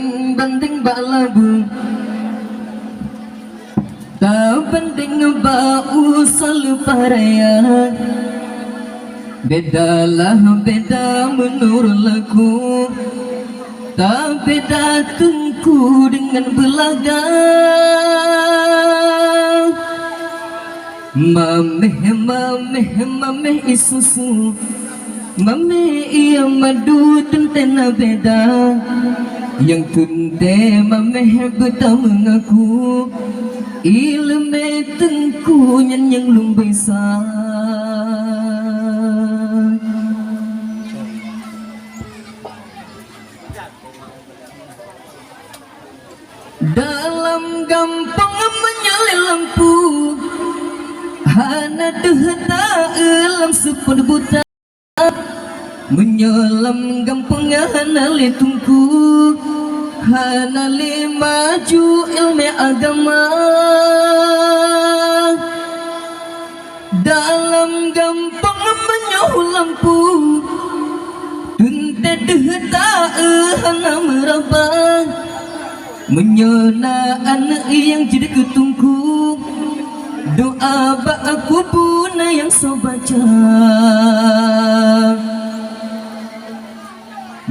Banding balabu tak banding bau selalu paraya. Bedalah beda menurut lagu, tak beda tungku dengan belaga. Mameh mameh mameh isusu, mameh iya madu tentena beda. Yang tunte mameh beta mengaku, ilme tengku yang lumbai sa. Dalam gampang menyalin lampu, hana dehta elam sepun buta. Menyelam gampang hana le tungku, hana le maju ilmu agama. Dalam gampang menyoh lampu, tunte dehta hana merabah. Menyona anak yang jadi ketungku, doa bak aku pun yang so baca.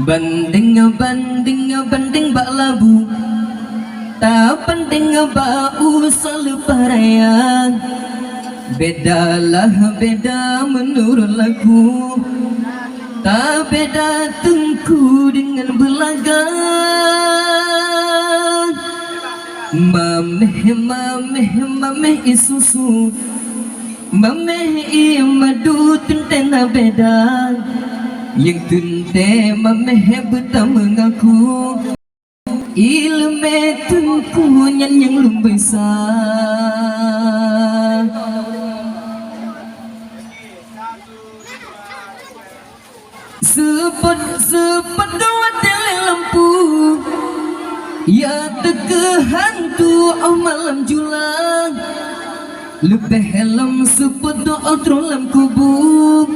Banding banding bak labu, tak banding bau selalu paraya. Bedalah beda menurut lagu, tak beda tengku dengan belaga. Mameh mameh mameh isusu, mameh iya madu tentena beda. Yang tunte mameh beta mengaku, ilme tengku yang lumbai sa. Sepet dua tele lampu, ya teke hantu malam julang. Lebih helm sepet doa trolam kubur,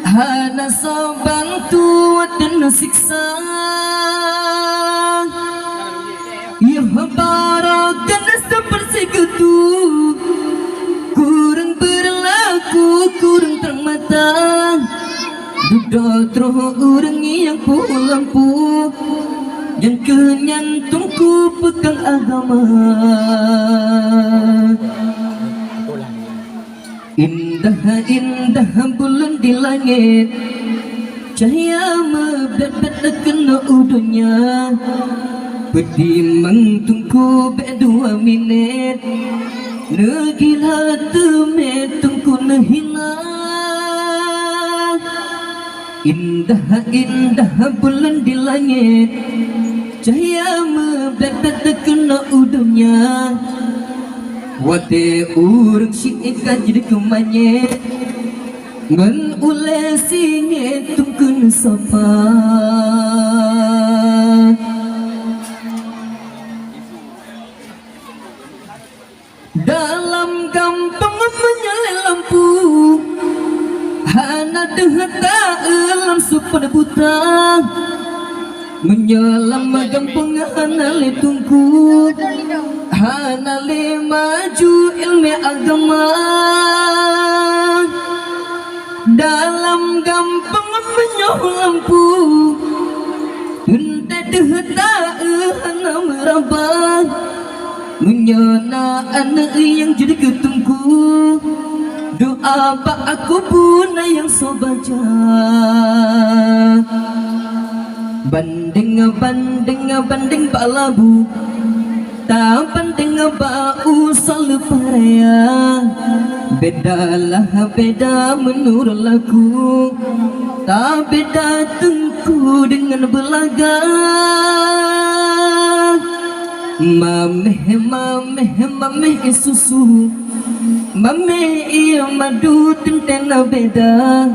hana sabang tua dan siksa. Ya barakan seperti itu, kurang berlaku, kurang terang mata. Duda troh orang yang pulampu, yang kenyang tungku pegang agama. Indah indah bulan di langit, cahaya mebet-bet kena udunya. Bedimang tungku be 2 minit, negila teme tungku nehina. Indah indah bulan di langit, cahaya mebet-bet kena udunya. Wate urang syika jadi kemanye, ngan ule singe tungkun sapa. Dalam gampang menyalin lampu, hana dehta elam supana buta. Menyelam gampang hana le tungku, hana le maju ilmu agama. Dalam gampang menyoh lampu, tunte dehta hana merabah. Menyona anak yang jadi ketungku, doa bak aku pun yang so baca. Banding banding bak labu, tak banding bau selalu paraya. Bedalah beda menurut lagu, tak beda tengku dengan belaga. Mameh mameh mameh isusu, mameh iya madu tentena beda.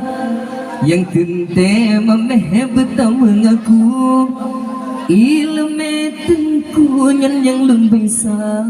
Yang tente mameh beta mengaku, ilme tengku yang lumbai sa.